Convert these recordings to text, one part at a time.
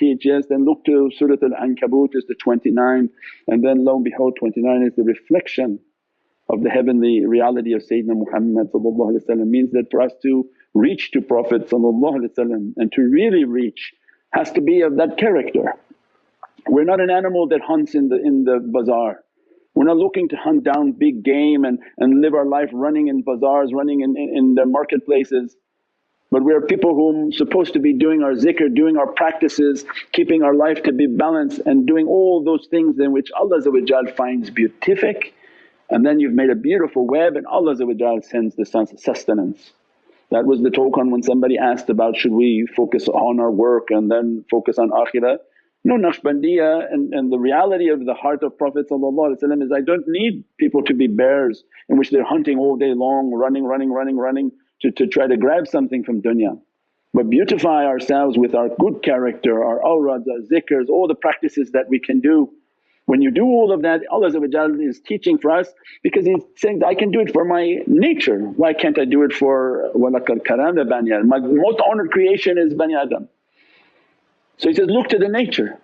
teach, yes, then look to Surat Al-Ankabut is the 29, and then lo and behold 29 is the reflection of the heavenly reality of Sayyidina Muhammad. Means that for us to reach to Prophet and to really reach has to be of that character. We're not an animal that hunts in the bazaar. We're not looking to hunt down big game and live our life running in bazaars, running in the marketplaces. But we are people who are supposed to be doing our zikr, doing our practices, keeping our life to be balanced and doing all those things in which Allah finds beatific. And then you've made a beautiful web and Allah sends the sustenance. That was the talk on when somebody asked about, should we focus on our work and then focus on akhirah? No, Naqshbandiya and the reality of the heart of Prophet is, I don't need people to be bears in which they're hunting all day long, running to try to grab something from dunya. But beautify ourselves with our good character, our awrads, our zikrs, all the practices that we can do. When you do all of that, Allah is teaching for us because He's saying, I can do it for my nature, why can't I do it for وَلَقَدْ كَرَمْنَا بَنِي آدَمَ? My most honoured creation is Bani Adam. So He says, look to the nature.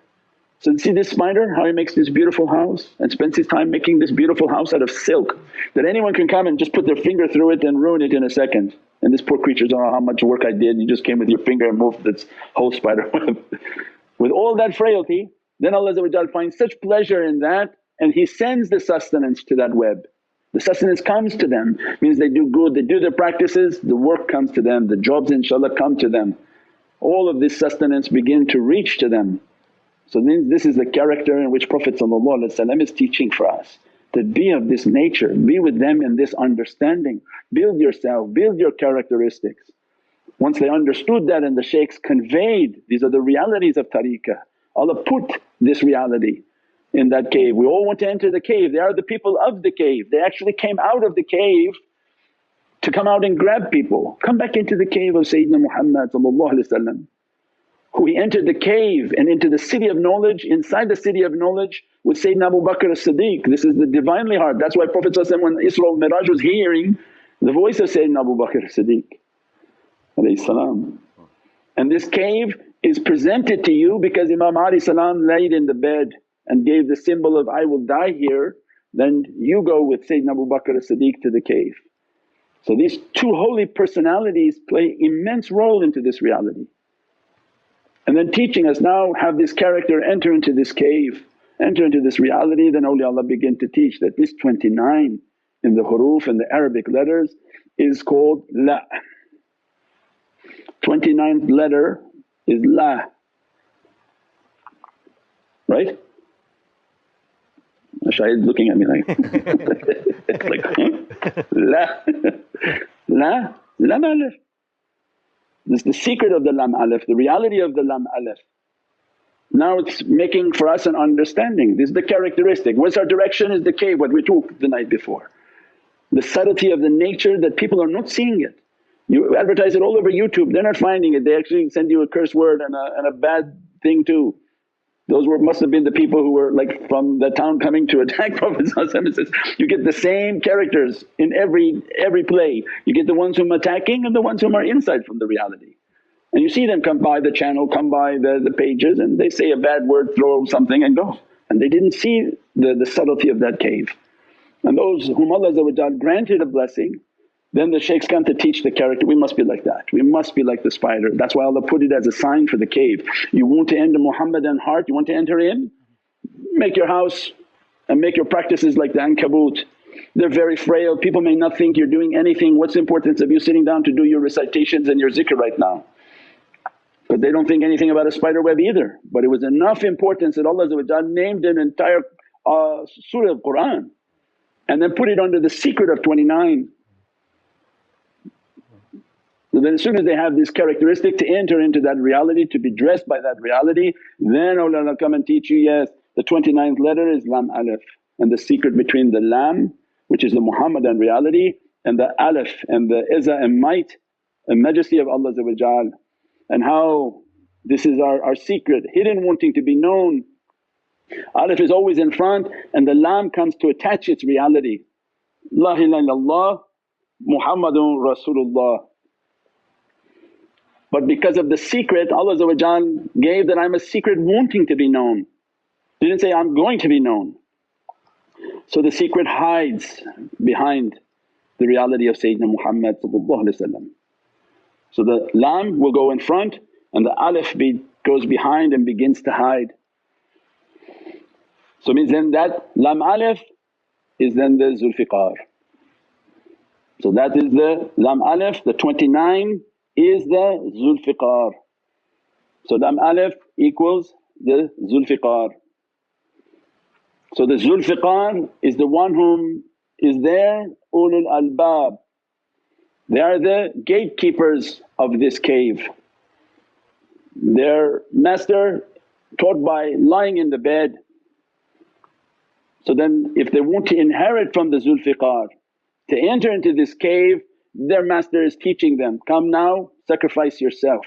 So see this spider how he makes this beautiful house and spends his time making this beautiful house out of silk that anyone can come and just put their finger through it and ruin it in a second. And this poor creature don't know how much work I did, you just came with your finger and moved this whole spider web. With all that frailty, then Allah finds such pleasure in that and He sends the sustenance to that web. The sustenance comes to them, means they do good, they do their practices, the work comes to them, the jobs inshaAllah come to them. All of this sustenance begin to reach to them. So then this is the character in which Prophet is teaching for us, that be of this nature, be with them in this understanding, build yourself, build your characteristics. Once they understood that and the shaykhs conveyed, these are the realities of tariqah, Allah put this reality in that cave. We all want to enter the cave, they are the people of the cave. They actually came out of the cave to come out and grab people, come back into the cave of Sayyidina Muhammad who he entered the cave and into the city of knowledge. Inside the city of knowledge with Sayyidina Abu Bakr as-Siddiq, this is the Divinely heart. That's why Prophet when Isra al Miraj was hearing the voice of Sayyidina Abu Bakr as-Siddiq. And this cave is presented to you because Imam Ali laid in the bed and gave the symbol of, I will die here, then you go with Sayyidina Abu Bakr as-Siddiq to the cave. So these two holy personalities play immense role into this reality. And then teaching us, now have this character, enter into this cave, enter into this reality. Then awliyaullah begin to teach that this 29 in the huruf and the Arabic letters is called La. 29th letter is La, right? Shahid looking at me like huh? La, Lam Alif. This is the secret of the Lam Alif, the reality of the Lam Alif. Now it's making for us an understanding, this is the characteristic. What's our direction is the cave, what we talked the night before. The subtlety of the nature that people are not seeing it. You advertise it all over YouTube, they're not finding it, they actually send you a curse word and a bad thing too. Those must have been the people who were like from the town coming to attack Prophet. It says, you get the same characters in every play, you get the ones whom attacking and the ones whom are inside from the reality. And you see them come by the channel, come by the pages and they say a bad word, throw something and go. And they didn't see the subtlety of that cave. And those whom Allah granted a blessing, then the shaykhs come to teach the character, we must be like that, we must be like the spider. That's why Allah put it as a sign for the cave. You want to enter Muhammadan heart, you want to enter in? Make your house and make your practices like the Ankabut. They're very frail, people may not think you're doing anything. What's the importance of you sitting down to do your recitations and your zikr right now? But they don't think anything about a spider web either. But it was enough importance that Allah named an entire surah of Qur'an and then put it under the secret of 29. So then as soon as they have this characteristic to enter into that reality, to be dressed by that reality, then awliyaullah come and teach you, yes, the 29th letter is Lam Alif, and the secret between the Lam which is the Muhammadan reality and the Alif and the izzah and might and majesty of Allah, and how this is our secret hidden wanting to be known. Alif is always in front and the Lam comes to attach its reality, La ilaha illallah Muhammadun Rasulullah. But because of the secret Allah gave that, I'm a secret wanting to be known, didn't say I'm going to be known. So the secret hides behind the reality of Sayyidina Muhammad. So the lam will go in front and the alif goes behind and begins to hide. So means then that lam alif is then the Zulfiqar. So that is the lam alif, the 29 is the Zulfiqar. So lam alif equals the Zulfiqar. So the Zulfiqar is the one whom is there, ulul albab. They are the gatekeepers of this cave. Their master taught by lying in the bed. So then if they want to inherit from the Zulfiqar, to enter into this cave, their master is teaching them, come now sacrifice yourself.